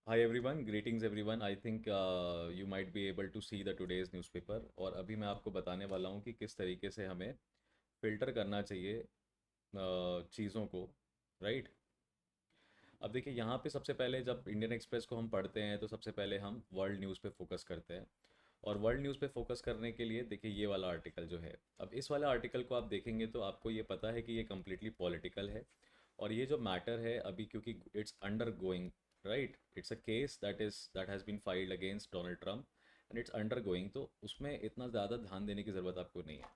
Hi everyone, greetings everyone. I think you might be able to see the today's newspaper और अभी मैं आपको बताने वाला हूँ कि किस तरीके से हमें फ़िल्टर करना चाहिए चीज़ों को, राइट? अब देखिए यहाँ पे सबसे पहले जब इंडियन एक्सप्रेस को हम पढ़ते हैं तो सबसे पहले हम वर्ल्ड न्यूज़ पे फोकस करते हैं। और वर्ल्ड न्यूज़ पे फोकस करने के लिए देखिए ये वाला आर्टिकल जो है, अब इस वाला आर्टिकल को आप देखेंगे तो आपको ये पता है कि ये कम्प्लीटली पॉलिटिकल है। और ये जो मैटर है अभी, क्योंकि it's under going, right, it's a case that has been filed against Donald Trump and it's under going, तो उसमें इतना ज़्यादा ध्यान देने की ज़रूरत आपको नहीं है।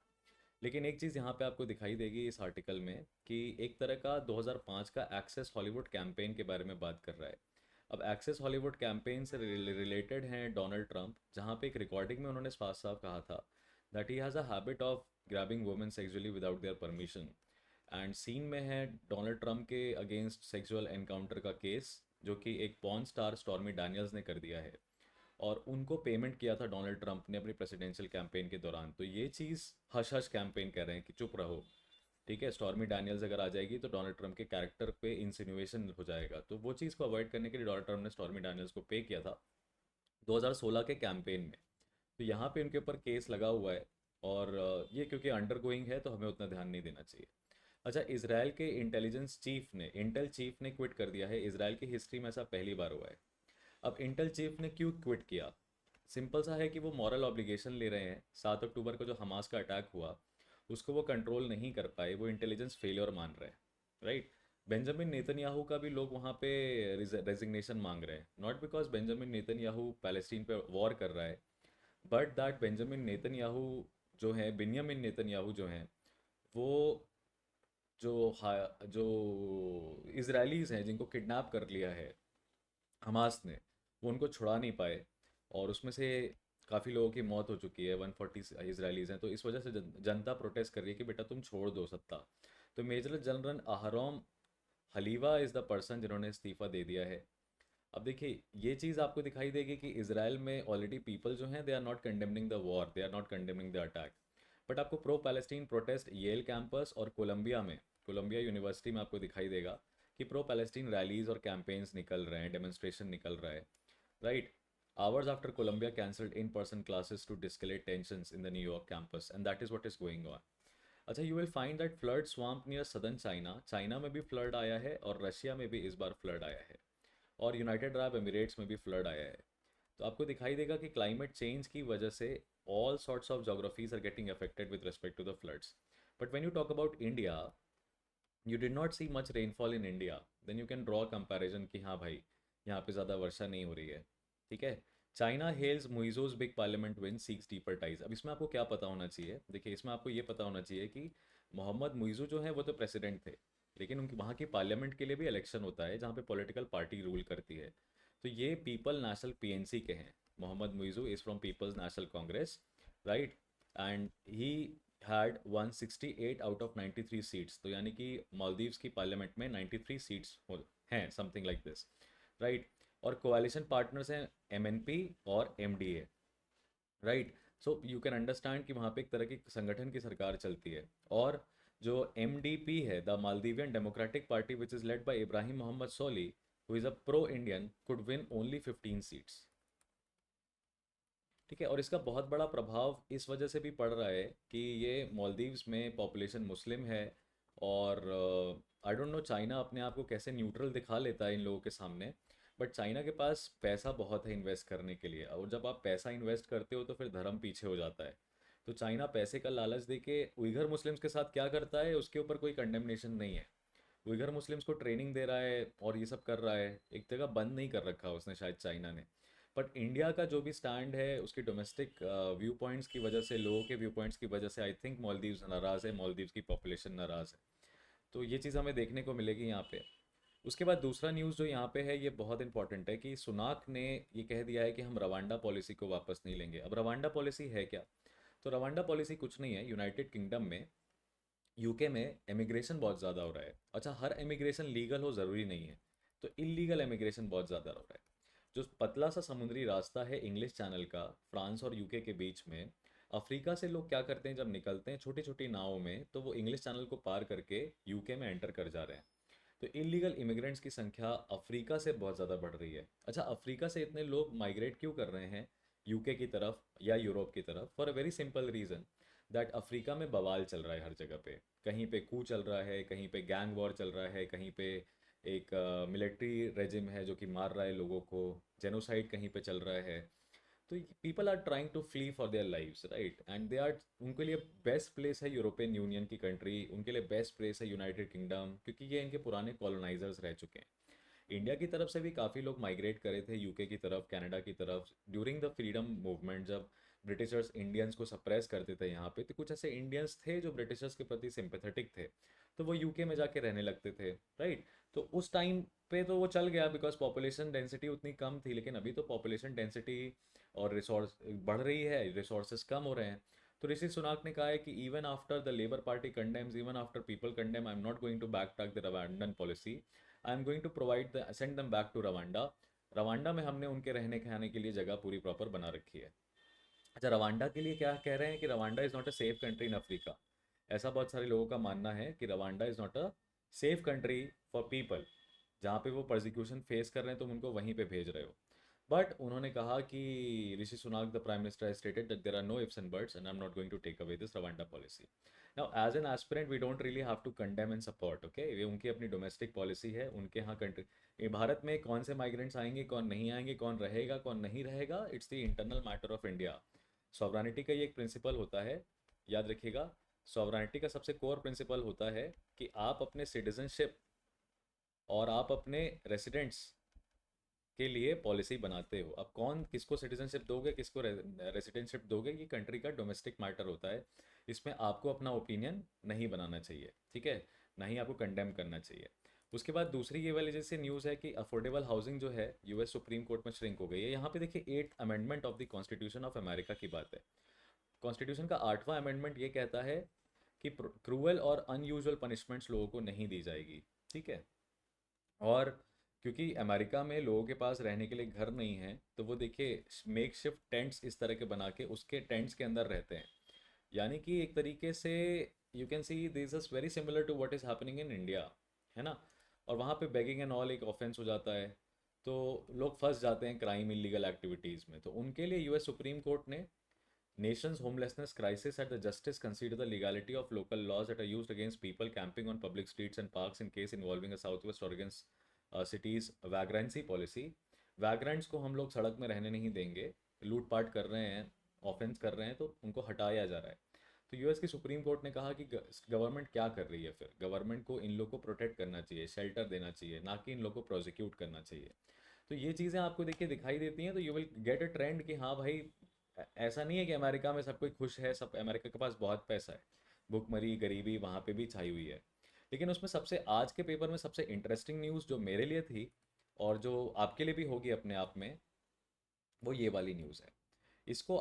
लेकिन एक चीज़ यहाँ पे आपको दिखाई देगी इस आर्टिकल में कि एक तरह का 2005 का एक्सेस हॉलीवुड कैंपेन के बारे में बात कर रहा है। अब एक्सेस हॉलीवुड कैंपेन से रिलेटेड हैं डोनाल्ड ट्रंप, जहाँ पे एक रिकॉर्डिंग में उन्होंने साफ साफ कहा था that he has a habit of grabbing women sexually without their permission. And scene में है डोनाल्ड ट्रंप के अगेंस्ट सेक्सुअल एनकाउंटर का केस, जो कि एक पॉर्न स्टार स्टॉर्मी डैनियल्स ने कर दिया है। और उनको पेमेंट किया था डोनाल्ड ट्रंप ने अपनी प्रेसिडेंशियल कैंपेन के दौरान। तो ये चीज़ हश हश कैंपेन कर रहे हैं कि चुप रहो, ठीक है। स्टॉर्मी डैनियल्स अगर आ जाएगी तो डोनाल्ड ट्रंप के कैरेक्टर पे इंसिनुएशन हो जाएगा, तो वो चीज़ को अवॉइड करने के लिए डोनाल्ड ट्रंप ने स्टॉर्मी डैनियल्स को पे किया था 2016 के कैंपेन में। तो यहाँ पे उनके ऊपर केस लगा हुआ है। और ये क्योंकि अंडर गोइंग है तो हमें उतना ध्यान नहीं देना चाहिए। अच्छा, इसराइल के इंटेलिजेंस चीफ ने, इंटेल चीफ ने क्विट कर दिया है। इसराइल की हिस्ट्री में ऐसा पहली बार हुआ है। अब इंटेल चीफ ने क्यों क्विट किया? सिंपल सा है कि वो मॉरल ऑब्लिगेशन ले रहे हैं। 7 अक्टूबर को जो हमास का अटैक हुआ उसको वो कंट्रोल नहीं कर पाए, वो इंटेलिजेंस फेलियर मान रहे हैं, राइट। बेंजामिन नेतन्याहू का भी लोग वहाँ पे रेजिग्नेशन मांग रहे हैं, not because Benjamin Netanyahu Palestine पे वॉर कर रहा है, बट दैट बेंजामिन नेतन्याहू जो है, बिन्यामिन नेतन्याहू जो हैं, वो जो इसराइलीज़ हैं जिनको किडनैप कर लिया है हमास ने, वो उनको छुड़ा नहीं पाए। और उसमें से काफ़ी लोगों की मौत हो चुकी है, 140 इसराइलीज़ हैं। तो इस वजह से जनता प्रोटेस्ट कर रही है कि बेटा तुम छोड़ दो सत्ता। तो major general Aharon Haliva is the person जिन्होंने इस्तीफ़ा दे दिया है। अब देखिए ये चीज़ आपको दिखाई देगी कि इसराइल में ऑलरेडी पीपल जो हैं they are not condemning the war, they are not condemning the attack. But आपको pro Palestine protest Yale campus और कोलंबिया में, कोलंबिया यूनिवर्सिटी में आपको दिखाई देगा कि प्रो पैलेस्टीन रैलीज और कैंपेन्स निकल रहे हैं, डेमोन्स्ट्रेशन निकल रहा है, right. Hours after Colombia cancelled in-person classes to de-escalate tensions in the New York campus, and that is what is going on. अच्छा, you will find that flood swamp near southern China, China में भी flood आया है और Russia में भी इस बार flood आया है। और यूनाइटेड अरब एमिरेट्स में भी फ्लड आया है। तो आपको दिखाई देगा कि क्लाइमेट चेंज की वजह से all sorts of geographies are getting affected with respect to the floods. But when you talk about India, you did not see much rainfall in India, then you can draw comparison कि हाँ भाई यहाँ पे ज़्यादा वर्षा नहीं हो रही है, ठीक है। China hails Muizzu's big parliament win seeks deeper ties. अब इसमें आपको क्या पता होना चाहिए? देखिए इसमें आपको ये पता होना चाहिए कि मोहम्मद मुइजू जो है वो तो प्रेसिडेंट थे, लेकिन उनकी वहाँ की पार्लियामेंट के लिए भी इलेक्शन होता है जहाँ पे पॉलिटिकल पार्टी रूल करती है। तो ये पीपल नेशनल पीएनसी के हैं। Mohamed Muizzu is from People's National Congress, right. And he had 168 out of 93 seats, तो यानी कि मालदीव्स की पार्लियामेंट में 93 सीट्स हैं, समथिंग लाइक दिस, राइट। और कोalition पार्टनर्स हैं एमएनपी और MDA, right. So you can understand कि वहाँ पे एक तरह की संगठन की सरकार चलती है। और जो एमडीपी है, the Maldivian Democratic Party which is led by Ibrahim Mohamed Solih, who is a pro Indian, could win only 15 seats, ठीक है। और इसका बहुत बड़ा प्रभाव इस वजह से भी पड़ रहा है कि ये मालदीव्स में पॉपुलेशन मुस्लिम है। और आई डोंट नो चाइना अपने आप को कैसे न्यूट्रल दिखा लेता है इन लोगों के सामने, बट चाइना के पास पैसा बहुत है इन्वेस्ट करने के लिए, और जब आप पैसा इन्वेस्ट करते हो तो फिर धर्म पीछे हो जाता है। तो चाइना पैसे का लालच दे के उइघर मुस्लिम्स के साथ क्या करता है उसके ऊपर कोई कंडेमनेशन नहीं है। उइघर मुस्लिम्स को ट्रेनिंग दे रहा है और ये सब कर रहा है, एक जगह बंद नहीं कर रखा उसने शायद चाइना ने। बट इंडिया का जो भी स्टैंड है उसकी डोमेस्टिक व्यू पॉइंट्स की वजह से, लोगों के व्यू पॉइंट्स की वजह से, आई थिंक मालदीव्स नाराज़ है, मालदीव्स की पॉपुलेशन नाराज़ है। तो ये चीज़ हमें देखने को मिलेगी यहाँ पे। उसके बाद दूसरा न्यूज़ जो यहाँ पे है ये बहुत इंपॉर्टेंट है कि सुनाक ने ये कह दिया है कि हम रवांडा पॉलिसी को वापस नहीं लेंगे। अब रवांडा पॉलिसी है क्या? तो रवांडा पॉलिसी कुछ नहीं है। यूनाइटेड किंगडम में, यूके में इमिग्रेशन बहुत ज़्यादा हो रहा है। अच्छा, हर इमिग्रेशन लीगल हो ज़रूरी नहीं है, तो इलीगल इमिग्रेशन बहुत ज़्यादा हो रहा है। जो पतला सा समुद्री रास्ता है इंग्लिश चैनल का, फ्रांस और यूके के बीच में, अफ्रीका से लोग क्या करते हैं जब निकलते हैं छोटी छोटी नावों में, तो वो इंग्लिश चैनल को पार करके यूके में एंटर कर जा रहे हैं। तो इलीगल इमिग्रेंट्स की संख्या अफ्रीका से बहुत ज़्यादा बढ़ रही है। अच्छा, अफ्रीका से इतने लोग माइग्रेट क्यों कर रहे हैं यूके की तरफ या यूरोप की तरफ? For a very simple reason that Africa में बवाल चल रहा है हर जगह पे। कहीं पे कू चल रहा है, कहीं पे गैंग वॉर चल रहा है, कहीं पे एक मिलिट्री रेजिम है जो कि मार रहा है लोगों को, जेनोसाइड कहीं पे चल रहा है। तो people are trying to flee for their lives, right? And they are, उनके लिए बेस्ट प्लेस है यूरोपियन यूनियन की कंट्री, उनके लिए बेस्ट प्लेस है यूनाइटेड किंगडम, क्योंकि ये इनके पुराने कॉलोनाइजर्स रह चुके हैं। इंडिया की तरफ से भी काफ़ी लोग माइग्रेट करे थे यूके की तरफ, कनाडा की तरफ, ड्यूरिंग द फ्रीडम मूवमेंट, जब ब्रिटिशर्स इंडियंस को सप्रेस करते थे यहाँ पे, तो कुछ ऐसे इंडियंस थे जो ब्रिटिशर्स के प्रति सिंपैथेटिक थे, तो वो यूके में जाके रहने लगते थे, राइट? तो उस टाइम पे तो वो चल गया बिकॉज पॉपुलेशन डेंसिटी उतनी कम थी, लेकिन अभी तो पॉपुलेशन डेंसिटी और रिसोर्स बढ़ रही है, रिसोर्सेज कम हो रहे हैं। तो ऋषि सुनाक ने कहा है कि even after the Labour Party condemns, even after people condemn, I am not going to back track the Rwandan policy, I am going to provide the send them back to Rwanda. Rwanda में हमने उनके रहने खाने के लिए जगह पूरी proper बना रखी है। अच्छा, रवांडा के लिए क्या कह रहे हैं कि Rwanda is not a safe country in Africa. ऐसा बहुत सारे लोगों का मानना है कि Rwanda is not a safe country for people, जहाँ पे वो प्रोसिक्यूशन फेस कर रहे हैं तुम उनको वहीं पे भेज रहे हो। बट उन्होंने कहा कि Rishi Sunak the prime minister has stated that there are no ifs and buts and I am not going to take away this Rwanda policy. Now as an aspirant we don't really have to condemn and support, okay? ये उनकी अपनी domestic policy है, उनके यहाँ country, ये भारत में कौन से माइग्रेंट्स आएंगे, कौन नहीं आएंगे, कौन रहेगा, कौन नहीं रहेगा, it's the internal matter of India. Sovereignty का ये एक प्रिंसिपल होता है, याद रखिएगा। सॉवरेनिटी का सबसे कोर प्रिंसिपल होता है कि आप अपने सिटीजनशिप और आप अपने रेसिडेंट्स के लिए पॉलिसी बनाते हो। अब कौन किसको सिटीजनशिप दोगे, किसको रेसिडेंटशिप दोगे, ये कंट्री का डोमेस्टिक मैटर होता है। इसमें आपको अपना ओपिनियन नहीं बनाना चाहिए, ठीक है? ना ही आपको कंडेम करना चाहिए। उसके बाद दूसरी ये वाली जैसे न्यूज़ है कि अफोर्डेबल हाउसिंग जो है यूएस सुप्रीम कोर्ट में श्रिंक हो गई है। यहाँ पे देखिए 8th amendment of the constitution of America की बात है। कॉन्स्टिट्यूशन का 8वां अमेंडमेंट ये कहता है कि क्रूअल और अनयूजुअल पनिशमेंट्स लोगों को नहीं दी जाएगी, ठीक है? और क्योंकि अमेरिका में लोगों के पास रहने के लिए घर नहीं है, तो वो देखिए मेक शिफ्ट टेंट्स इस तरह के बना के उसके टेंट्स के अंदर रहते हैं। यानी कि एक तरीके से you can see this is very similar to what is happening in India, है ना? और वहाँ पे बेगिंग एंड ऑल एक ऑफेंस हो जाता है, तो लोग फंस जाते हैं क्राइम इलीगल एक्टिविटीज़ में। तो उनके लिए यूएस सुप्रीम कोर्ट ने nation's homelessness crisis at the justice consider the legality of local laws that are used against people camping on public streets and parks in case involving a southwest Oregon city's vagrancy policy। वैग्रेंट्स को हम लोग सड़क में रहने नहीं देंगे, लूटपाट कर रहे हैं, ऑफेंस कर रहे हैं, तो उनको हटाया जा रहा है। तो यूएस की सुप्रीम कोर्ट ने कहा कि गवर्नमेंट क्या कर रही है, फिर गवर्नमेंट को इन लोग को प्रोटेक्ट करना चाहिए, शेल्टर देना चाहिए, ना कि इन लोग को प्रोसिक्यूट करना चाहिए। तो ये चीज़ें आपको देखिए दिखाई देती हैं, तो you will get a trend कि हाँ भाई, ऐसा नहीं है कि अमेरिका में सब कोई खुश है, सब अमेरिका के पास बहुत पैसा है, भुखमरी गरीबी वहाँ पे भी छाई हुई है। लेकिन उसमें सबसे आज के पेपर में सबसे इंटरेस्टिंग न्यूज़ जो मेरे लिए थी और जो आपके लिए भी होगी अपने आप में, वो ये वाली न्यूज़ है। इसको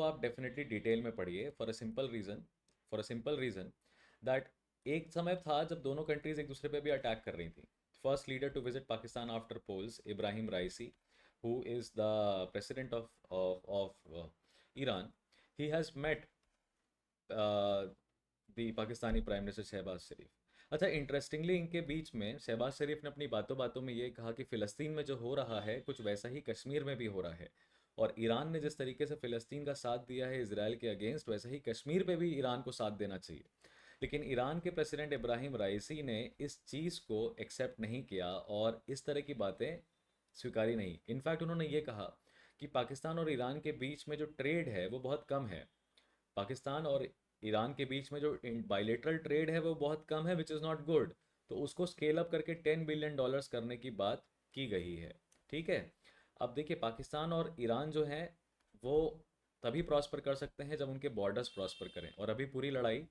आप डेफिनेटली डिटेल में पढ़िए, for a simple reason that एक समय था जब दोनों कंट्रीज एक दूसरे पे भी अटैक कर रही थी। First leader to visit Pakistan after polls, Ebrahim Raisi, who is the president of Iran, he has met the Pakistani prime minister Shehbaz Sharif. अच्छा, इंटरेस्टिंगली इनके बीच में शहबाज शरीफ ने अपनी बातों बातों में ये कहा कि फ़िलिस्तीन में जो हो रहा है कुछ वैसा ही कश्मीर में भी हो रहा है, और ईरान ने जिस तरीके से फ़िलिस्तीन का साथ दिया है इसराइल के अगेंस्ट, वैसे ही कश्मीर पे भी ईरान को साथ देना चाहिए। लेकिन ईरान के प्रेसिडेंट इब्राहिम राइसी ने इस चीज़ को एक्सेप्ट नहीं किया और इस तरह की बातें स्वीकारी नहीं। इनफैक्ट उन्होंने ये कहा कि पाकिस्तान और ईरान के बीच में जो ट्रेड है वो बहुत कम है, पाकिस्तान और ईरान के बीच में जो बायलेटरल ट्रेड है वो बहुत कम है, विच इज़ नॉट गुड। तो उसको स्केल अप करके $10 बिलियन करने की बात की गई है, ठीक है? अब देखिए पाकिस्तान और ईरान जो हैं वो तभी प्रॉस्पर कर सकते हैं जब उनके बॉर्डर्स प्रॉस्पर करें, और अभी पूरी लड़ाई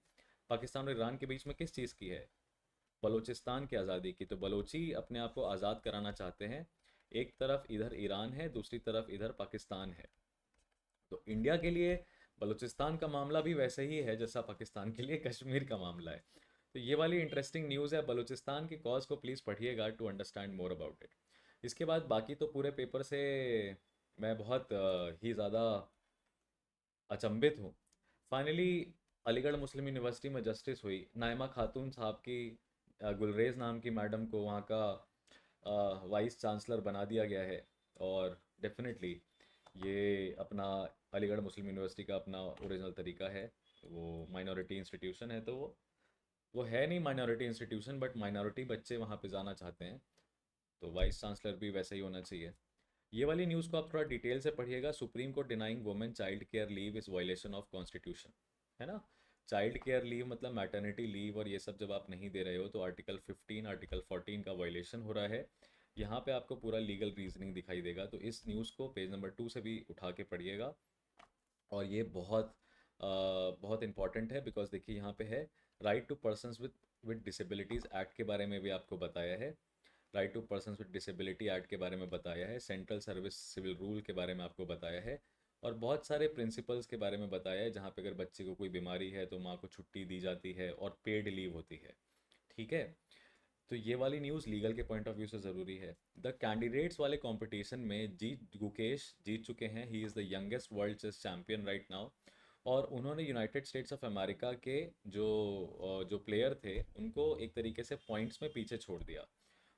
पाकिस्तान और ईरान के बीच में किस चीज़ की है? बलूचिस्तान की आज़ादी की। तो बलोची अपने आप को आज़ाद कराना चाहते हैं। एक तरफ इधर ईरान है, दूसरी तरफ इधर पाकिस्तान है। तो इंडिया के लिए बलूचिस्तान का मामला भी वैसे ही है जैसा पाकिस्तान के लिए कश्मीर का मामला है। तो ये वाली इंटरेस्टिंग न्यूज़ है। बलूचिस्तान के कॉज को प्लीज़ पढ़िएगा to understand more about it. इसके बाद बाकी तो पूरे पेपर से मैं बहुत ही ज़्यादा अचंभित हूँ। फाइनली अलीगढ़ मुस्लिम यूनिवर्सिटी में जस्टिस हुई, नाइमा खातून साहब की गुलरेज नाम की मैडम को वहाँ का वाइस चांसलर बना दिया गया है। और डेफिनेटली ये अपना अलीगढ़ मुस्लिम यूनिवर्सिटी का अपना ओरिजिनल तरीका है। वो माइनॉरिटी इंस्टीट्यूशन है, तो वो है नहीं माइनॉरिटी इंस्टीट्यूशन, बट माइनॉरिटी बच्चे वहाँ पे जाना चाहते हैं, तो वाइस चांसलर भी वैसा ही होना चाहिए। ये वाली न्यूज़ को आप थोड़ा डिटेल से पढ़िएगा। Supreme court denying women child care leave is violation of constitution, है ना। चाइल्ड केयर लीव मतलब मैटर्निटी लीव और ये सब जब आप नहीं दे रहे हो तो आर्टिकल 15 आर्टिकल 14 का वायलेशन हो रहा है। यहाँ पे आपको पूरा लीगल रीजनिंग दिखाई देगा, तो इस न्यूज़ को पेज नंबर 2 से भी उठा के पढ़िएगा। और ये बहुत इंपॉर्टेंट है, बिकॉज देखिए यहाँ पे है right to persons with disabilities act के बारे में भी आपको बताया है। Right to persons with disability act के बारे में बताया है। सेंट्रल सर्विस सिविल रूल के बारे में आपको बताया है। और बहुत सारे प्रिंसिपल्स के बारे में बताया है, जहाँ पे अगर बच्चे को कोई बीमारी है तो माँ को छुट्टी दी जाती है और पेड लीव होती है। ठीक है, तो ये वाली न्यूज़ लीगल के पॉइंट ऑफ व्यू से ज़रूरी है। द कैंडिडेट्स वाले कंपटीशन में गुकेश जीत चुके हैं। He is the youngest world chess champion right now. और उन्होंने यूनाइटेड स्टेट्स ऑफ अमेरिका के जो प्लेयर थे उनको एक तरीके से पॉइंट्स में पीछे छोड़ दिया।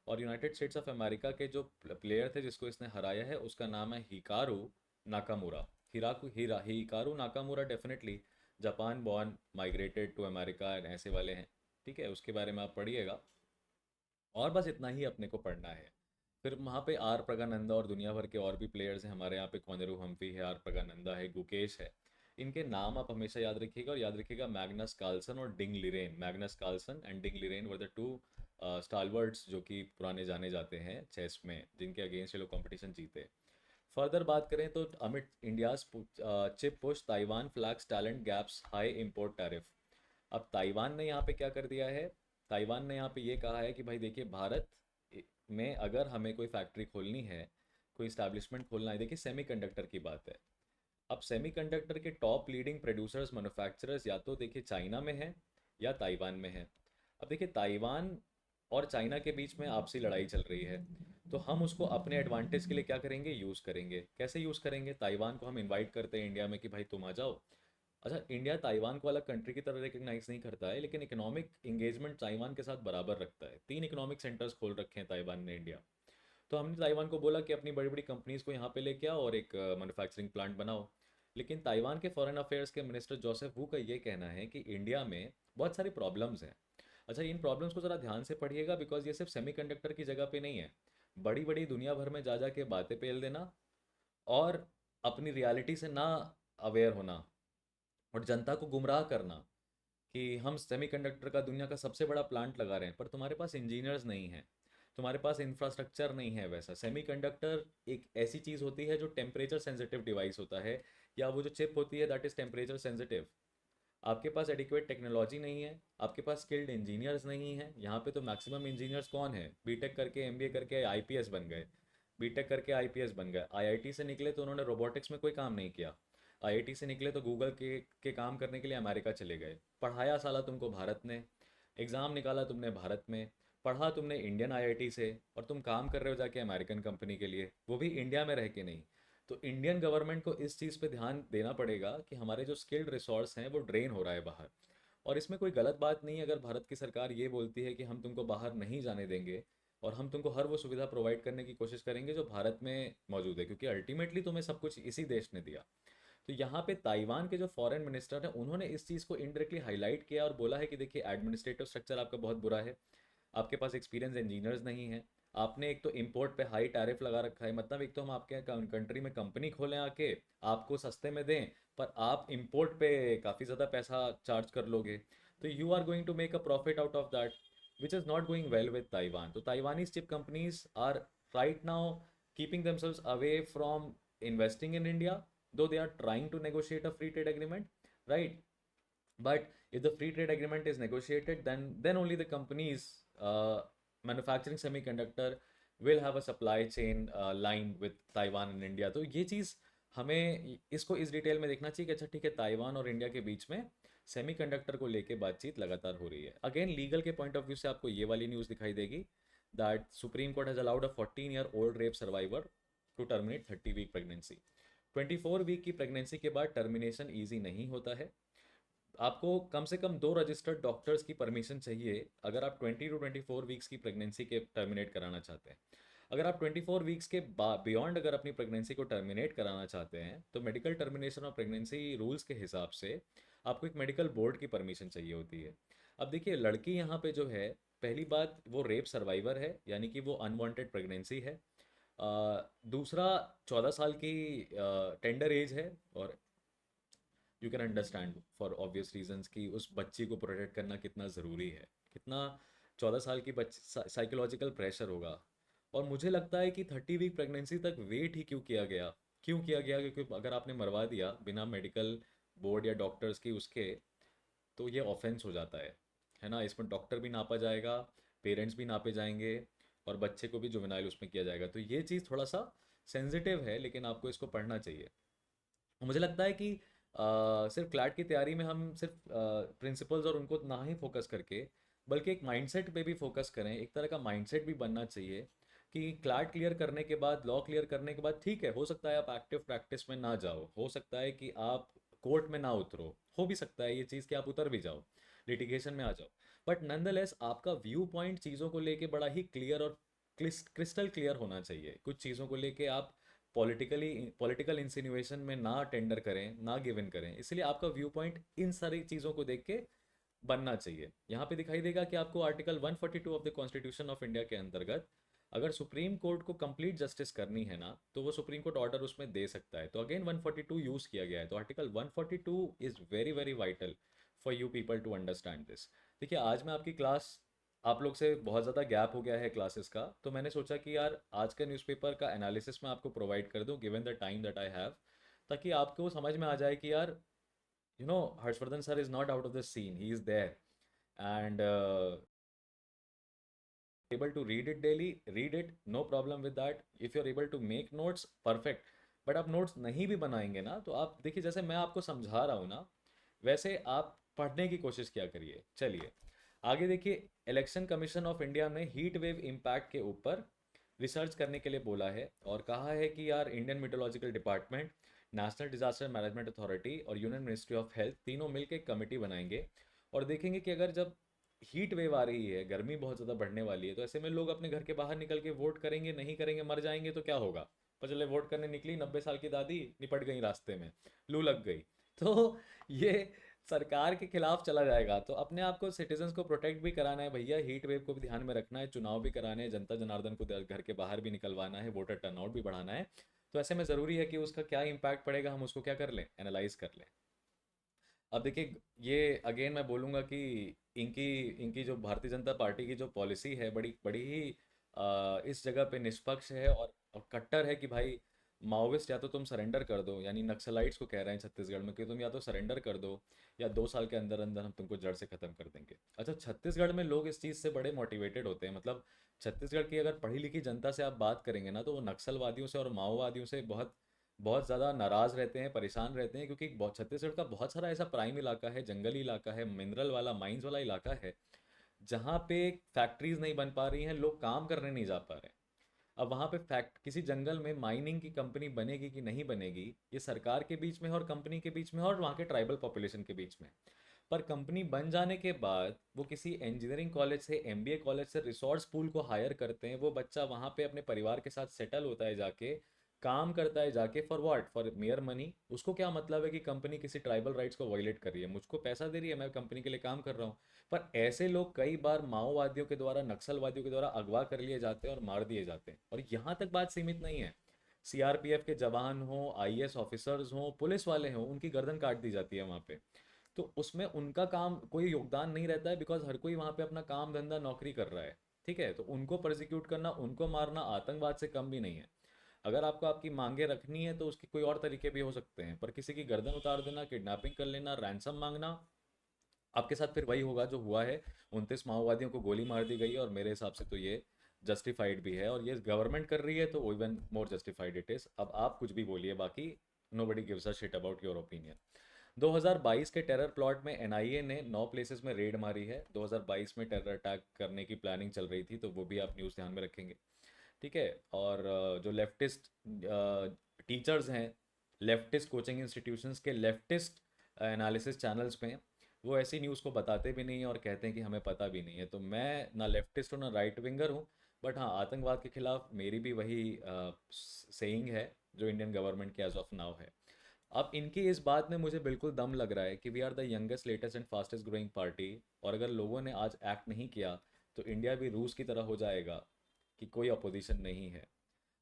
और यूनाइटेड स्टेट्स ऑफ अमेरिका के जो प्लेयर थे जिसको इसने हराया है उसका नाम है Hikaru Nakamura. Hikaru Nakamura definitely Japan born, migrated to America and ऐसे वाले हैं। ठीक है, उसके बारे में आप पढ़िएगा। और बस इतना ही अपने को पढ़ना है। फिर वहाँ पे आर प्रगानंदा और दुनिया भर के और भी प्लेयर्स हैं। हमारे यहाँ पे कॉनेरू हम्पी है, आर प्रगानंदा है, गुकेश है। इनके नाम आप हमेशा याद रखिएगा। और याद रखिएगा मैग्नस कार्लसन और Ding Liren, Magnus Carlsen and Ding Liren were the two stalwarts जो कि पुराने जाने जाते हैं चेस में, जिनके अगेंस्ट ये लोग कॉम्पिटिशन जीते। फर्दर बात करें तो अमिट India's chip push Taiwan flags talent gaps high import tariff. अब ताइवान ने यहाँ पे क्या कर दिया है, ताइवान ने यहाँ पे ये कहा है कि भाई देखिए भारत में अगर हमें कोई फैक्ट्री खोलनी है, कोई इस्टेब्लिशमेंट खोलना है, देखिए सेमीकंडक्टर की बात है। अब सेमीकंडक्टर के टॉप लीडिंग प्रोड्यूसर्स मैन्युफैक्चरर्स या तो देखिए चाइना में है या ताइवान में है। अब देखिए ताइवान और चाइना के बीच में आपसी लड़ाई चल रही है, तो हम उसको अपने एडवांटेज के लिए क्या करेंगे, यूज़ करेंगे। कैसे यूज़ करेंगे, ताइवान को हम इनवाइट करते हैं इंडिया में कि भाई तुम आ जाओ। अच्छा, इंडिया ताइवान को अलग कंट्री की तरह रिकग्नाइज नहीं करता है, लेकिन इकोनॉमिक इंगेजमेंट ताइवान के साथ बराबर रखता है। 3 इकोनॉमिक सेंटर्स खोल रखे हैं ताइवान ने इंडिया। तो हमने ताइवान को बोला कि अपनी बड़ी बड़ी कंपनीज को यहाँ पे लेके आओ और एक मैन्युफैक्चरिंग प्लांट बनाओ। लेकिन ताइवान के फॉरेन अफेयर्स के मिनिस्टर जोसेफ वू का ये कहना है कि इंडिया में बहुत सारी प्रॉब्लम्स हैं। अच्छा, इन प्रॉब्लम्स को ज़रा ध्यान से पढ़िएगा, बिकॉज ये सिर्फ सेमीकंडक्टर की जगह पे नहीं है। बड़ी बड़ी दुनिया भर में जा जा के बातें पेल देना और अपनी रियलिटी से ना अवेयर होना और जनता को गुमराह करना कि हम सेमीकंडक्टर का दुनिया का सबसे बड़ा प्लांट लगा रहे हैं, पर तुम्हारे पास इंजीनियर्स नहीं हैं, तुम्हारे पास इंफ्रास्ट्रक्चर नहीं है। वैसा सेमीकंडक्टर एक ऐसी चीज़ होती है जो टेम्परेचर सेंसिटिव डिवाइस होता है, या वो जो चिप होती है दैट इज़ टेम्परेचर सेंसिटिव। आपके पास एडिक्वेट टेक्नोलॉजी नहीं है, आपके पास स्किल्ड इंजीनियर्स नहीं हैं। यहाँ पे तो मैक्सिमम इंजीनियर्स कौन है, बीटेक करके एमबीए करके आईपीएस बन गए, बीटेक करके आईपीएस बन गए। आईआईटी से निकले तो उन्होंने रोबोटिक्स में कोई काम नहीं किया। आईआईटी से निकले तो गूगल के काम करने के लिए अमेरिका चले गए। पढ़ाया साला तुमको भारत ने, एग्ज़ाम निकाला तुमने भारत में, पढ़ा तुमने इंडियन आईआईटी से, और तुम काम कर रहे हो जाके अमेरिकन कंपनी के लिए, वो भी इंडिया में रह के नहीं। तो इंडियन गवर्नमेंट को इस चीज़ पे ध्यान देना पड़ेगा कि हमारे जो स्किल्ड रिसोर्स हैं वो ड्रेन हो रहा है बाहर। और इसमें कोई गलत बात नहीं है अगर भारत की सरकार ये बोलती है कि हम तुमको बाहर नहीं जाने देंगे और हम तुमको हर वो सुविधा प्रोवाइड करने की कोशिश करेंगे जो भारत में मौजूद है, क्योंकि अल्टीमेटली तुम्हें सब कुछ इसी देश ने दिया। तो यहाँ पे ताइवान के जो फॉरेन मिनिस्टर हैं उन्होंने इस चीज़ को इनडायरेक्टली हाईलाइट किया और बोला है कि देखिए एडमिनिस्ट्रेटिव स्ट्रक्चर आपका बहुत बुरा है, आपके पास एक्सपीरियंस इंजीनियर्स नहीं है, आपने एक तो इंपोर्ट पे हाई टैरिफ लगा रखा है। मतलब एक तो हम आपके कंट्री में कंपनी खोलें आके, आपको सस्ते में दें, पर आप इंपोर्ट पे काफ़ी ज़्यादा पैसा चार्ज कर लोगे, तो you are going to make a profit out of that, which is not going well with Taiwan. तो Taiwanese chip companies are right now keeping themselves away from investing in India, though they are trying to negotiate a free trade agreement, right? But if the free trade agreement is negotiated, then only the companies manufacturing semiconductor will have a supply chain line with Taiwan and India. तो ये चीज़ हमें इसको इस detail में देखना चाहिए कि अच्छा ठीक है, ताइवान और इंडिया के बीच में सेमीकंडक्टर को लेके बातचीत लगातार हो रही है। अगेन लीगल के पॉइंट ऑफ व्यू से आपको ये वाली न्यूज़ दिखाई देगी that Supreme Court has allowed a 14-year-old rape survivor to terminate 30 week pregnancy. 24 week की प्रेगनेंसी के बाद टर्मिनेशन ईजी नहीं होता है। आपको कम से कम 2 रजिस्टर्ड डॉक्टर्स की परमिशन चाहिए अगर आप 20 to 24 वीक्स की प्रेगनेंसी के टर्मिनेट कराना चाहते हैं। अगर आप 24 वीक्स के बियॉन्ड अगर अपनी प्रेगनेंसी को टर्मिनेट कराना चाहते हैं तो medical termination of pregnancy rules के हिसाब से आपको एक मेडिकल बोर्ड की परमिशन चाहिए होती है। अब देखिए, लड़की यहाँ पे जो है, पहली बात वो रेप सर्वाइवर है, यानी कि वो अनवांटेड प्रेगनेंसी है। दूसरा, 14 साल की टेंडर एज है, और you can understand for obvious reasons कि उस बच्ची को प्रोटेक्ट करना कितना ज़रूरी है, कितना 14 साल की बच्ची साइकोलॉजिकल प्रेशर होगा। और मुझे लगता है कि 30 वीक प्रेगनेंसी तक वेट ही क्यों किया गया, क्योंकि अगर आपने मरवा दिया बिना मेडिकल बोर्ड या डॉक्टर्स की उसके, तो ये ऑफेंस हो जाता है ना। इसमें डॉक्टर भी नापा जाएगा, पेरेंट्स भी नापे जाएंगे, और बच्चे को भी जुवेनाइल उसमें किया जाएगा। तो ये चीज़ थोड़ा सा सेंसिटिव है, लेकिन आपको इसको पढ़ना चाहिए। मुझे लगता है कि सिर्फ क्लैट की तैयारी में हम सिर्फ प्रिंसिपल्स और उनको ना ही फोकस करके, बल्कि एक माइंडसेट पे भी फोकस करें। एक तरह का माइंडसेट भी बनना चाहिए कि क्लैट क्लियर करने के बाद, लॉ क्लियर करने के बाद, ठीक है, हो सकता है आप एक्टिव प्रैक्टिस में ना जाओ, हो सकता है कि आप कोर्ट में ना उतरो, हो भी सकता है ये चीज़ कि आप उतर भी जाओ, लिटिगेशन में आ जाओ, बट नंदलेस आपका व्यू पॉइंट चीज़ों को लेके बड़ा ही क्लियर और क्रिस्टल क्लियर होना चाहिए। कुछ चीज़ों को लेके आप पॉलिटिकल इंसिनुएशन में ना टेंडर करें, ना गिव इन करें। इसलिए आपका व्यू पॉइंट इन सारी चीज़ों को देख के बनना चाहिए। यहाँ पे दिखाई देगा कि आपको article 142 of the constitution of India के अंतर्गत अगर सुप्रीम कोर्ट को कंप्लीट जस्टिस करनी है ना, तो वो सुप्रीम कोर्ट ऑर्डर उसमें दे सकता है। तो अगेन 142 यूज़ किया गया है, तो article 142 is very very vital for you people to understand this. देखिए, आज मैं आपकी क्लास, आप लोग से बहुत ज़्यादा गैप हो गया है क्लासेस का, तो मैंने सोचा कि यार आज का न्यूज़पेपर का एनालिसिस मैं आपको प्रोवाइड कर दूं given the time that I have, ताकि आपको समझ में आ जाए कि यार, Harshvardhan sir is not out of the scene, he is there, and able to read it daily, read it, no problem with that. If you're able to make notes, perfect. But आप notes नहीं भी बनाएंगे ना, तो आप देखिए, जैसे मैं आपको समझा रहा हूँ ना, वैसे आप पढ़ने की कोशिश किया करिए। चलिए आगे देखिए, इलेक्शन कमीशन ऑफ इंडिया ने हीट वेव इम्पैक्ट के ऊपर रिसर्च करने के लिए बोला है, और कहा है कि यार Indian meteorological department, national disaster management authority और यूनियन मिनिस्ट्री ऑफ हेल्थ तीनों मिलकर एक कमेटी बनाएंगे, और देखेंगे कि अगर जब हीट वेव आ रही है, गर्मी बहुत ज़्यादा बढ़ने वाली है, तो ऐसे में लोग अपने घर के बाहर निकल के वोट करेंगे, नहीं करेंगे, मर जाएंगे, तो क्या होगा? पर चले वोट करने निकली 90 साल की दादी, निपट गई रास्ते में, लू लग गई। तो ये सरकार के खिलाफ चला जाएगा। तो अपने आप को, सिटीजन्स को प्रोटेक्ट भी कराना है भैया, हीट वेव को भी ध्यान में रखना है, चुनाव भी कराने हैं, जनता जनार्दन को घर के बाहर भी निकलवाना है, वोटर टर्नआउट भी बढ़ाना है। तो ऐसे में ज़रूरी है कि उसका क्या इम्पैक्ट पड़ेगा, हम उसको क्या कर लें, एनालाइज कर लें। अब देखिए, ये अगेन मैं बोलूँगा कि इनकी इनकी जो भारतीय जनता पार्टी की जो पॉलिसी है, बड़ी बड़ी ही इस जगह पे निष्पक्ष है, और कट्टर है कि भाई, माओविस्ट या तो तुम सरेंडर कर दो, यानी नक्सलाइट्स को कह रहे हैं छत्तीसगढ़ में कि तुम या तो सरेंडर कर दो, या 2 साल के अंदर अंदर हम तुमको जड़ से ख़त्म कर देंगे। अच्छा, छत्तीसगढ़ में लोग इस चीज़ से बड़े मोटिवेटेड होते हैं, मतलब छत्तीसगढ़ की अगर पढ़ी लिखी जनता से आप बात करेंगे ना, तो वो नक्सलवादियों से और माओवादियों से बहुत बहुत ज़्यादा नाराज़ रहते हैं, परेशान रहते हैं, क्योंकि बहुत, छत्तीसगढ़ का बहुत सारा ऐसा प्राइम इलाका है, जंगली इलाका है, मिनरल वाला, माइंस वाला इलाका है, जहाँ पे फैक्ट्रीज नहीं बन पा रही हैं, लोग काम करने नहीं जा पा रहे हैं। अब वहाँ पे फैक्ट किसी जंगल में माइनिंग की कंपनी बनेगी कि नहीं बनेगी, ये सरकार के बीच में है, और कंपनी के बीच में है, और वहाँ के ट्राइबल पॉपुलेशन के बीच में। पर कंपनी बन जाने के बाद वो किसी इंजीनियरिंग कॉलेज से, एमबीए कॉलेज से रिसोर्स पूल को हायर करते हैं, वो बच्चा वहाँ पे अपने परिवार के साथ सेटल होता है जाके, काम करता है जाके, for what, for mayor money. उसको क्या मतलब है कि कंपनी किसी ट्राइबल राइट्स को वायलेट कर रही है, मुझको पैसा दे रही है, मैं कंपनी के लिए काम कर रहा हूँ। पर ऐसे लोग कई बार माओवादियों के द्वारा, नक्सलवादियों के द्वारा अगवा कर लिए जाते हैं और मार दिए जाते हैं। और यहाँ तक बात सीमित नहीं है, सीआरपीएफ के जवान हों, आईएएस ऑफिसर्स हों, पुलिस वाले हों, उनकी गर्दन काट दी जाती है वहाँ पे। तो उसमें उनका काम कोई योगदान नहीं रहता है, बिकॉज हर कोई वहाँ पे अपना काम धंधा नौकरी कर रहा है। ठीक है, तो उनको प्रोसिक्यूट करना, उनको मारना आतंकवाद से कम भी नहीं है। अगर आपको आपकी मांगे रखनी है तो उसके कोई और तरीके भी हो सकते हैं, पर किसी की गर्दन उतार देना, किडनैपिंग कर लेना, रैंसम मांगना, आपके साथ फिर वही होगा जो हुआ है। 29 माओवादियों को गोली मार दी गई, और मेरे हिसाब से तो ये जस्टिफाइड भी है, और ये गवर्नमेंट कर रही है तो even more justified it is. अब आप कुछ भी बोलिए, बाकी nobody gives a shit about your opinion. 2022 के टेरर प्लॉट में एनआईए ने 9 प्लेसेस में रेड मारी है। 2022 में टेरर अटैक करने की प्लानिंग चल रही थी, तो वो भी आप न्यूज़ ध्यान में रखेंगे। ठीक है, और जो लेफ्टिस्ट टीचर्स हैं, लेफ्टिस्ट कोचिंग इंस्टीट्यूशंस के लेफ्टिस्ट एनालिसिस चैनल्स में वो ऐसी न्यूज़ को बताते भी नहीं हैं और कहते हैं कि हमें पता भी नहीं है। तो मैं ना लेफ्टिस्ट हूँ ना राइट विंगर हूँ, बट हाँ, आतंकवाद के खिलाफ मेरी भी वही सेइंग है जो इंडियन गवर्नमेंट की एज ऑफ नाउ है। अब इनकी इस बात में मुझे बिल्कुल दम लग रहा है कि we are the youngest latest and fastest growing party, और अगर लोगों ने आज एक्ट नहीं किया तो इंडिया भी रूस की तरह हो जाएगा कि कोई अपोजिशन नहीं है।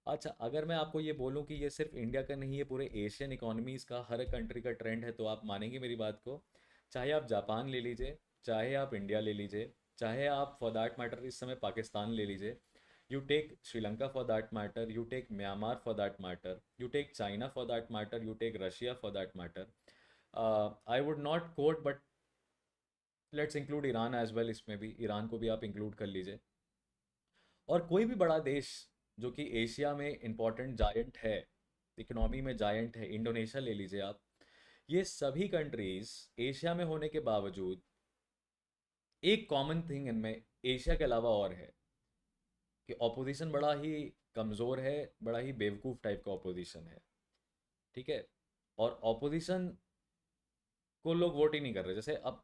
अच्छा, अगर मैं आपको ये बोलूं कि ये सिर्फ इंडिया का नहीं है, पूरे एशियन इकोनॉमीज़ का, हर कंट्री का ट्रेंड है, तो आप मानेंगे मेरी बात को? चाहे आप जापान ले लीजिए, चाहे आप इंडिया ले लीजिए, चाहे आप फॉर दैट मैटर इस समय पाकिस्तान ले लीजिए, you take Sri Lanka for that matter, you take Myanmar for that matter, you take China for that matter, you take Russia for that matter. I would not quote, but let's include Iran as well, इसमें भी Iran को भी आप include कर लीजिए। और कोई भी बड़ा देश जो कि एशिया में इम्पोर्टेंट जायंट है, इकोनॉमी में जायंट है, इंडोनेशिया ले लीजिए आप, ये सभी कंट्रीज एशिया में होने के बावजूद एक कॉमन थिंग इनमें एशिया के अलावा और है कि ऑपोजिशन बड़ा ही कमज़ोर है, बड़ा ही बेवकूफ़ टाइप का ऑपोजिशन है। ठीक है। और ऑपोजिशन को लोग वोट ही नहीं कर रहे। जैसे अब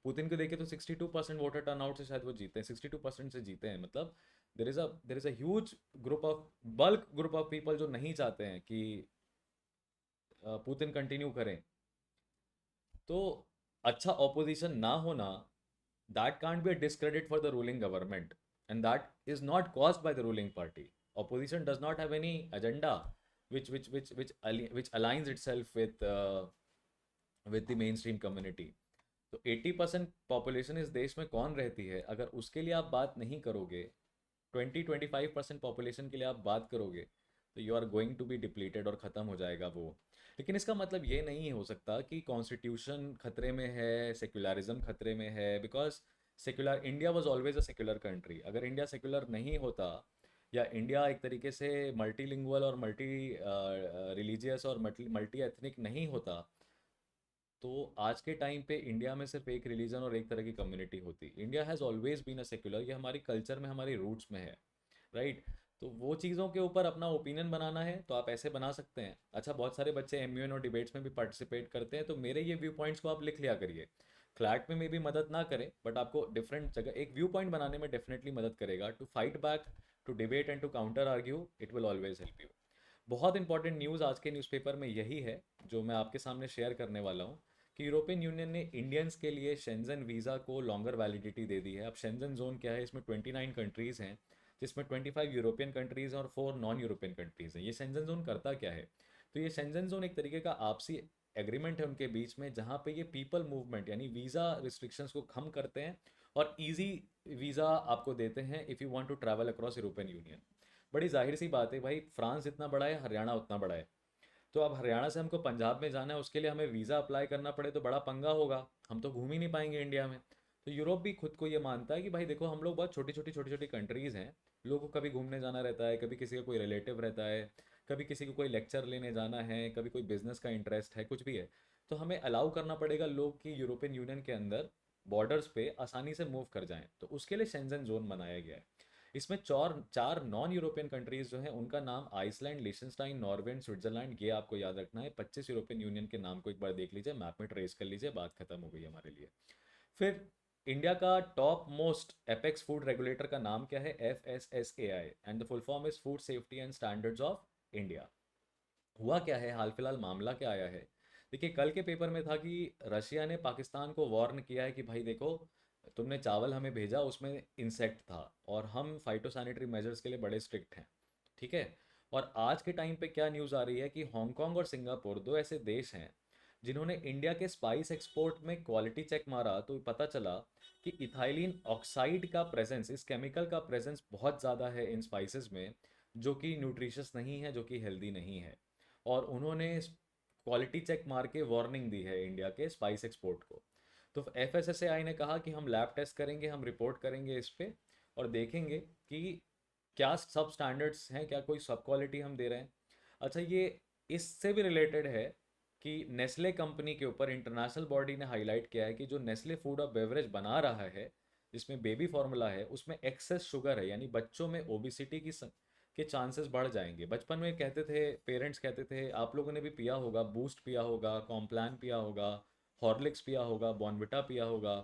पुतिन को देखे तो 62% वोटर टर्नआउट से शायद वो जीते हैं, 62% से जीते हैं। मतलब there is a huge group of bulk group of people जो नहीं चाहते हैं कि पुतिन कंटिन्यू करें। तो अच्छा ऑपोजिशन ना होना, that can't be a discredit for the ruling government, and that is not caused by the ruling party. Opposition does not have any agenda which aligns itself with the mainstream community. तो 80% population इस देश में कौन रहती है, अगर उसके लिए आप बात नहीं करोगे, 20-25% पॉपुलेशन के लिए आप बात करोगे, तो you are going to be depleted और ख़त्म हो जाएगा वो। लेकिन इसका मतलब ये नहीं हो सकता कि कॉन्स्टिट्यूशन खतरे में है, सेक्युलरिज्म खतरे में है, because secular India was always a secular country. अगर इंडिया सेक्युलर नहीं होता, या इंडिया एक तरीके से मल्टीलिंगुअल और मल्टी रिलीजियस और मल्टी एथनिक नहीं होता, तो आज के टाइम पे इंडिया में सिर्फ एक रिलीजन और एक तरह की कम्युनिटी होती। India has always been a secular, ये हमारी कल्चर में, हमारी रूट्स में है, राइट। तो वो चीज़ों के ऊपर अपना ओपिनियन बनाना है तो आप ऐसे बना सकते हैं। अच्छा, बहुत सारे बच्चे एम और डिबेट्स में भी पार्टिसिपेट करते हैं, तो मेरे ये व्यू पॉइंट्स को आप लिख लिया करिए। फ्लैट में भी मदद ना करे, बट आपको डिफरेंट जगह एक व्यू पॉइंट बनाने में डेफिनेटली मदद करेगा। To fight back, to debate and to counter argue, it will always help you. बहुत इंपॉर्टेंट न्यूज़ आज के न्यूज़पेपर में यही है जो मैं आपके सामने शेयर करने वाला हूँ, कि यूरोपियन यूनियन ने इंडियंस के लिए शेंजन वीज़ा को लॉन्गर वैलिडिटी दे दी है। अब शेंजन जोन क्या है, इसमें 29 कंट्रीज़ हैं, जिसमें 25 यूरोपियन कंट्रीज़ और 4 नॉन यूरोपियन कंट्रीज़ हैं। ये शेंजन जोन करता क्या है? तो ये शेंजन जोन एक तरीके का आपसी एग्रीमेंट है उनके बीच में, जहाँ पे ये पीपल मूवमेंट यानी वीज़ा रिस्ट्रिक्शंस को कम करते हैं और ईजी वीज़ा आपको देते हैं if you want to travel across European Union. बड़ी जाहिर सी बात है भाई, फ्रांस जितना बड़ा है, हरियाणा उतना बड़ा है। तो अब हरियाणा से हमको पंजाब में जाना है, उसके लिए हमें वीज़ा अप्लाई करना पड़े तो बड़ा पंगा होगा, हम तो घूम ही नहीं पाएंगे इंडिया में। तो यूरोप भी खुद को ये मानता है कि भाई देखो, हम लोग बहुत छोटी छोटी कंट्रीज़ हैं, लोगों को कभी घूमने जाना रहता है, कभी किसी का कोई रिलेटिव रहता है, कभी किसी को कोई लेक्चर लेने जाना है, कभी कोई बिजनेस का इंटरेस्ट है, कुछ भी है, तो हमें अलाउ करना पड़ेगा लोग कि यूरोपियन यूनियन के अंदर बॉर्डर्स पे आसानी से मूव कर जाएं। तो उसके लिए शेंजन जोन बनाया गया है। इसमें चार चार नॉन यूरोपियन कंट्रीज जो हैं उनका नाम आइसलैंड, लिechtenstein, नॉर्वे एंड स्विट्जरलैंड, ये आपको याद रखना है। 25 यूरोपियन यूनियन के नाम को एक बार देख लीजिए, मैप में ट्रेस कर लीजिए, बात खत्म हो गई हमारे लिए। फिर इंडिया का top most apex food regulator का नाम क्या है? FSSAI, and the full form is food safety and standards of India. हुआ क्या है, हाल फिलहाल मामला क्या आया है? देखिए, कल के पेपर में था कि रशिया ने पाकिस्तान को वार्न किया है कि भाई देखो, तुमने चावल हमें भेजा, उसमें इंसेक्ट था, और हम फाइटोसैनिटरी मेजर्स के लिए बड़े स्ट्रिक्ट हैं। ठीक है। और आज के टाइम पे क्या न्यूज़ आ रही है कि हांगकांग और सिंगापुर, दो ऐसे देश हैं जिन्होंने इंडिया के स्पाइस एक्सपोर्ट में क्वालिटी चेक मारा, तो पता चला कि इथाइलिन ऑक्साइड का प्रेजेंस, इस केमिकल का प्रेजेंस बहुत ज़्यादा है इन स्पाइसेस में, जो कि न्यूट्रिशियस नहीं है, जो कि हेल्दी नहीं है। और उन्होंने क्वालिटी चेक मार के वार्निंग दी है इंडिया के स्पाइस एक्सपोर्ट को। तो FSSAI ने कहा कि हम लैब टेस्ट करेंगे, हम रिपोर्ट करेंगे इस पे, और देखेंगे कि क्या सब स्टैंडर्ड्स हैं, क्या कोई सब क्वालिटी हम दे रहे हैं। अच्छा, ये इससे भी रिलेटेड है कि नेस्ले कंपनी के ऊपर इंटरनेशनल बॉडी ने हाईलाइट किया है कि जो नेस्ले फूड और बेवरेज बना रहा है, जिसमें बेबी फार्मूला है, उसमें एक्सेस शुगर है, यानी बच्चों में ओबिसिटी के चांसेस बढ़ जाएंगे। बचपन में कहते थे, पेरेंट्स कहते थे, आप लोगों ने भी पिया होगा, बूस्ट पिया होगा, कॉम्प्लान पिया होगा, हॉर्लिक्स पिया होगा, बॉर्नविटा पिया होगा।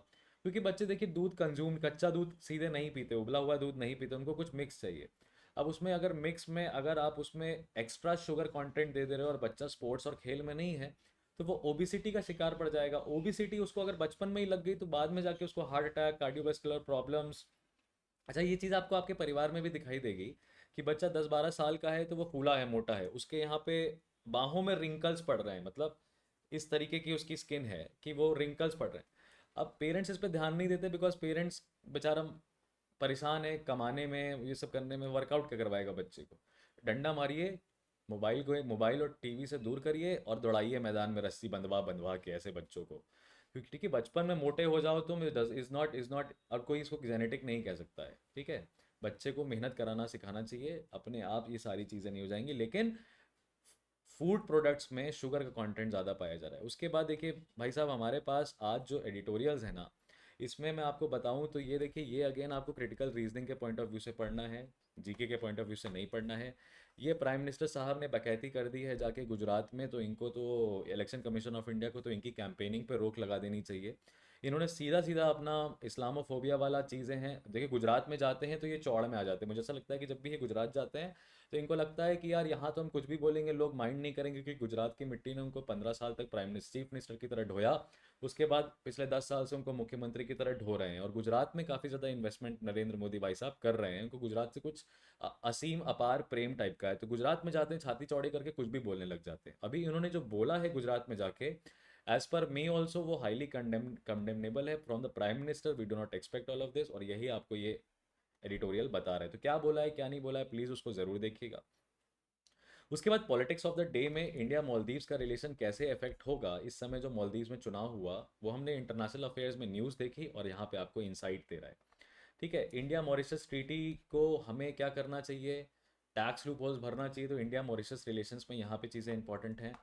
क्योंकि बच्चे देखिए दूध कंज्यूम, कच्चा दूध सीधे नहीं पीते, उबला हुआ दूध नहीं पीते, उनको कुछ मिक्स चाहिए। अब उसमें अगर मिक्स में अगर आप उसमें एक्स्ट्रा शुगर कंटेंट दे दे रहे हो और बच्चा स्पोर्ट्स और खेल में नहीं है, तो वो ओबिसिटी का शिकार पड़ जाएगा। ओबिसिटी उसको अगर बचपन में ही लग गई तो बाद में जाके उसको हार्ट अटैक, कार्डियोवास्कुलर प्रॉब्लम्स। अच्छा, ये चीज़ आपको आपके परिवार में भी दिखाई देगी कि बच्चा 10-12 साल का है तो वो फूला है, मोटा है, उसके यहाँ पे बाहों में रिंकल्स पड़ रहे हैं, मतलब इस तरीके की उसकी स्किन है कि वो रिंकल्स पड़ रहे हैं। अब पेरेंट्स इस पे ध्यान नहीं देते, बिकॉज पेरेंट्स बेचारा परेशान है कमाने में, ये सब करने में, वर्कआउट क्या करवाएगा बच्चे को। डंडा मारिए, मोबाइल को, मोबाइल और टीवी से दूर करिए और दौड़ाइए मैदान में रस्सी बंधवा बंधवा के ऐसे बच्चों को। क्योंकि ठीक है, बचपन में मोटे हो जाओ तुम, इज़ नॉट, और कोई इसको जेनेटिक नहीं कह सकता है, ठीक है। बच्चे को मेहनत कराना सिखाना चाहिए, अपने आप ये सारी चीज़ें नहीं हो जाएंगी। लेकिन फूड प्रोडक्ट्स में शुगर का कंटेंट ज़्यादा पाया जा रहा है। उसके बाद देखिए भाई साहब, हमारे पास आज जो एडिटोरियल्स हैं ना, इसमें मैं आपको बताऊं तो ये देखिए, ये अगेन आपको क्रिटिकल रीजनिंग के पॉइंट ऑफ व्यू से पढ़ना है, जीके के पॉइंट ऑफ व्यू से नहीं पढ़ना है। ये प्राइम मिनिस्टर साहब ने बकैती कर दी है जाके गुजरात में, तो इनको तो इलेक्शन कमीशन ऑफ इंडिया को तो इनकी कैंपेनिंग पे रोक लगा देनी चाहिए। इन्होंने सीधा सीधा अपना इस्लामोफोबिया वाला चीज़ें हैं, देखिए गुजरात में जाते हैं तो ये चौड़ में आ जाते हैं। मुझे ऐसा लगता है कि जब भी ये गुजरात जाते हैं तो इनको लगता है कि यार यहाँ तो हम कुछ भी बोलेंगे लोग माइंड नहीं करेंगे, क्योंकि गुजरात की मिट्टी ने उनको 15 साल तक प्राइम मिनिस्टर, चीफ मिनिस्टर की तरह ढोया। उसके बाद पिछले 10 साल से उनको मुख्यमंत्री की तरह ढो रहे हैं, और गुजरात में काफ़ी ज़्यादा इन्वेस्टमेंट नरेंद्र मोदी भाई साहब कर रहे हैं। उनको गुजरात से कुछ असीम अपार प्रेम टाइप का है, तो गुजरात में जाते हैं छाती चौड़ी करके कुछ भी बोलने लग जाते हैं। अभी इन्होंने जो बोला है गुजरात में जाके, एज पर मी ऑल्सो वो हाईली कंडेमनेबल है from the prime minister. We do not expect all of this, और यही आपको ये एडिटोरियल बता रहा है। तो क्या बोला है क्या नहीं बोला है, प्लीज़ उसको ज़रूर देखिएगा। उसके बाद पॉलिटिक्स ऑफ द डे में इंडिया मालदीव्स का रिलेशन कैसे अफेक्ट होगा, इस समय जो मालदीव्स में चुनाव हुआ वो हमने इंटरनेशनल अफेयर्स में न्यूज़ देखी, और यहाँ पे आपको इंसाइट दे रहा है। ठीक है, इंडिया मॉरिशस ट्रीटी को हमें क्या करना चाहिए, टैक्स लूप होल्स भरना चाहिए। तो इंडिया मॉरिशस रिलेशंस में यहाँ पे चीज़ें इंपॉर्टेंट हैं।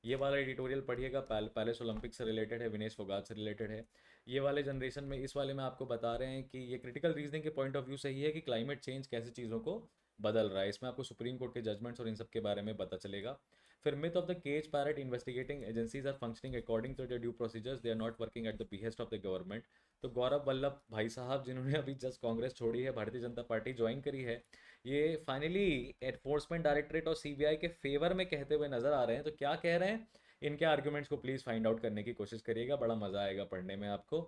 ये वाला एडिटोरियल पढ़िएगा, पैलेस ओलंपिक से रिलेटेड है, विनेश फोगाट से रिलेटेड है। ये वाले जनरेशन में, इस वाले में आपको बता रहे हैं कि ये क्रिटिकल रीजनिंग के पॉइंट ऑफ व्यू से ही है कि क्लाइमेट चेंज कैसे चीज़ों को बदल रहा है। इसमें आपको सुप्रीम कोर्ट के जजमेंट्स और इन सब के बारे में पता चलेगा। फिर myth of the cage parrot, investigating agencies are functioning according to the due procedures, they are not working at the behest of the government. तो गौरव वल्लभ भाई साहब, जिन्होंने अभी जस्ट कांग्रेस छोड़ी है, भारतीय जनता पार्टी ज्वाइन करी है, ये फाइनली एनफोर्समेंट डायरेक्टरेट और सीबीआई के फेवर में कहते हुए नजर आ रहे हैं। तो क्या कह रहे हैं, इनके आर्ग्यूमेंट्स को प्लीज़ फाइंड आउट करने की कोशिश करिएगा, बड़ा मज़ा आएगा पढ़ने में आपको।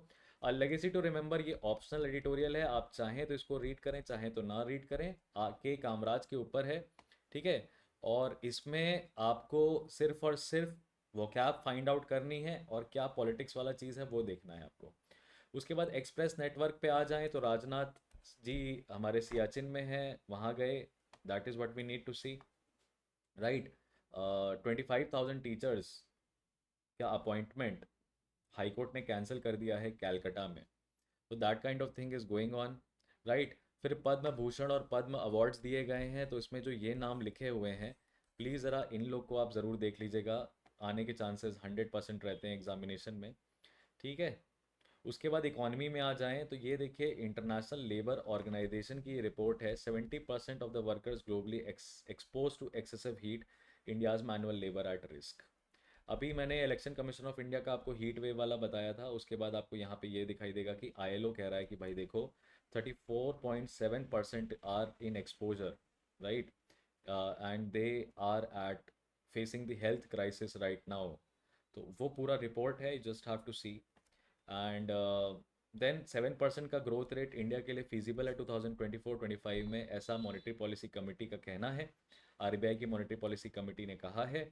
और लेगेसी टू रिमेंबर, ये ऑप्शनल एडिटोरियल है, आप चाहें तो इसको रीड करें, चाहें तो ना रीड करें, आके कामराज के ऊपर है, ठीक है। और इसमें आपको सिर्फ और सिर्फ वो क्या फाइंड आउट करनी है, और क्या पॉलिटिक्स वाला चीज़ है वो देखना है आपको। उसके बाद एक्सप्रेस नेटवर्क पे आ जाएं तो राजनाथ जी हमारे सियाचिन में हैं, वहाँ गए, that is what we need to see, right. 25,000 teachers का अपॉइंटमेंट हाईकोर्ट ने कैंसिल कर दिया है कैलकटा में। तो that kind of thing is going on, right. फिर पद्म भूषण और पद्म अवार्ड्स दिए गए हैं, तो इसमें जो ये नाम लिखे हुए हैं, प्लीज़ ज़रा इन लोग को आप ज़रूर देख लीजिएगा, आने के चांसेस 100% रहते हैं एग्जामिनेशन में, ठीक है। उसके बाद इकॉनमी में आ जाएं तो ये देखिए, इंटरनेशनल लेबर ऑर्गेनाइजेशन की रिपोर्ट है, 70% of the workers globally expose to excessive heat, India's manual labour at risk. अभी मैंने इलेक्शन कमीशन ऑफ इंडिया का आपको हीट वेव वाला बताया था, उसके बाद आपको यहाँ पे ये दिखाई देगा कि आईएलओ कह रहा है कि भाई देखो 34.7% are in exposure, right, and they are at facing the health crisis right now. तो वो पूरा रिपोर्ट है, just have to see. And then 7% का ग्रोथ रेट इंडिया के लिए फिजिबल है 2024-25 में, ऐसा मॉनेटरी पॉलिसी कमेटी का कहना है। आरबीआई की मॉनेटरी पॉलिसी कमेटी ने कहा है,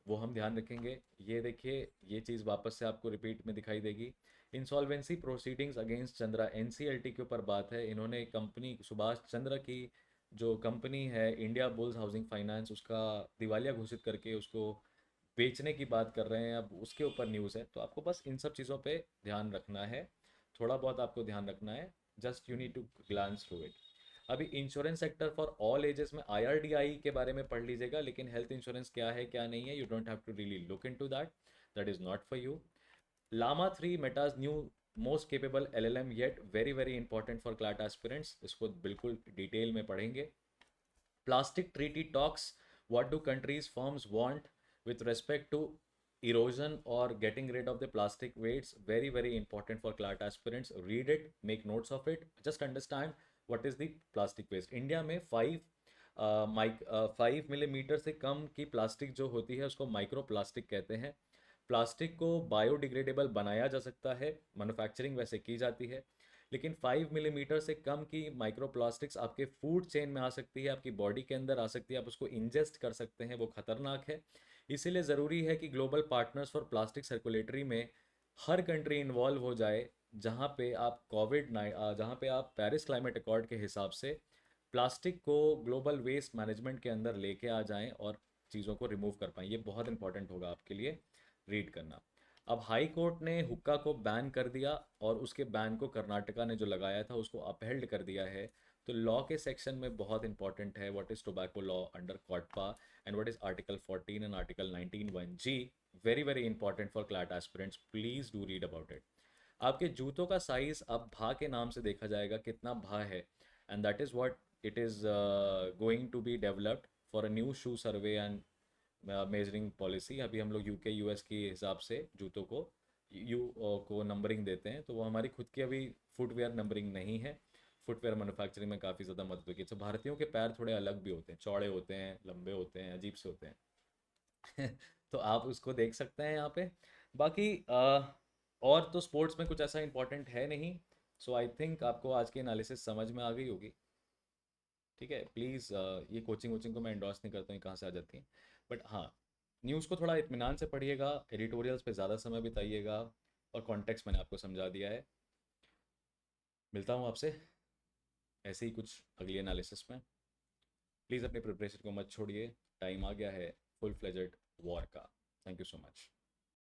वो हम ध्यान रखेंगे। ये देखिए, ये चीज़ वापस से आपको रिपीट में दिखाई देगी। Insolvency proceedings against Chandra, NCLT के ऊपर बात है। इन्होंने कंपनी सुभाष चंद्र की जो कंपनी है इंडिया बुल्स हाउसिंग फाइनेंस, उसका दिवालिया घोषित करके उसको बेचने की बात कर रहे हैं, अब उसके ऊपर न्यूज़ है। तो आपको बस इन सब चीज़ों पे ध्यान रखना है, थोड़ा बहुत आपको ध्यान रखना है, just you need to glance through it. अभी insurance sector for all ages में आईआरडीआई के बारे में पढ़ लीजिएगा, लेकिन हेल्थ इंश्योरेंस क्या है क्या नहीं है, you don't have to really look into that, that is not for you. Llama 3 Meta's new most capable LLM yet, very very important for CLAT aspirants, इसको बिल्कुल डिटेल में पढ़ेंगे। Plastic treaty talks, what do countries firms want with respect to erosion or getting rid of the plastic waste, very very important for CLAT aspirants. Read it, make notes of it, just understand what is the plastic waste. India में 5 millimetre से कम की plastic जो होती है उसको micro plastic कहते हैं। Plastic को बायोडिग्रेडेबल बनाया जा सकता है, मैन्युफैक्चरिंग वैसे की जाती है, लेकिन 5 मिलीमीटर से कम की माइक्रो प्लास्टिक्स आपके फूड चेन में आ सकती है, आपकी बॉडी के अंदर आ सकती है, आप उसको इंजेस्ट कर सकते हैं, वो खतरनाक है। इसीलिए ज़रूरी है कि global partners for plastic circulatory में हर कंट्री इन्वॉल्व हो जाए, जहाँ पे आप जहाँ पे आप पेरिस क्लाइमेट अकॉर्ड के हिसाब से प्लास्टिक को ग्लोबल वेस्ट मैनेजमेंट के अंदर लेके आ जाएं और चीज़ों को रिमूव कर पाएँ। ये बहुत इंपॉर्टेंट होगा आपके लिए रीड करना। अब हाई कोर्ट ने हुक्का को बैन कर दिया और उसके बैन को कर्नाटका ने जो लगाया था उसको अपहेल्ड कर दिया है। तो लॉ के सेक्शन में बहुत इंपॉर्टेंट है what is tobacco law under COTPA and what is article 14 and article 19(1)(g। Very very important for CLAT aspirants, please do read about it. आपके जूतों का साइज़ अब भा के नाम से देखा जाएगा, कितना भा है, and that is what it is going to be developed for a new shoe survey and measuring policy. अभी हम लोग यूके यूएस के हिसाब से जूतों को को नंबरिंग देते हैं, तो वो हमारी खुद की अभी फुटवेयर नंबरिंग नहीं है। फुटवेयर मैन्युफैक्चरिंग में काफ़ी ज़्यादा मदद होगी। तो भारतीयों के पैर थोड़े अलग भी होते हैं, चौड़े होते हैं, लंबे होते हैं, अजीब से होते हैं। तो आप उसको देख सकते हैं यहाँ पे। बाकी और तो स्पोर्ट्स में कुछ ऐसा इंपॉर्टेंट है नहीं। सो आई थिंक आपको आज की एनालिसिस समझ में आ गई होगी। ठीक है, प्लीज़ ये कोचिंग वोचिंग को मैं एंडोर्स नहीं करता हूँ, कहाँ से आ जाती हैं। बट हाँ, न्यूज़ को थोड़ा इत्मीनान से पढ़िएगा, एडिटोरियल्स पे ज़्यादा समय बिताइएगा, और कॉन्टेक्स्ट मैंने आपको समझा दिया है। मिलता हूँ आपसे ऐसे ही कुछ अगली एनालिसिस में। प्लीज़ अपनी प्रिपरेशन को मत छोड़िए, टाइम आ गया है फुल फ्लेजेड वॉर का। Thank you so much.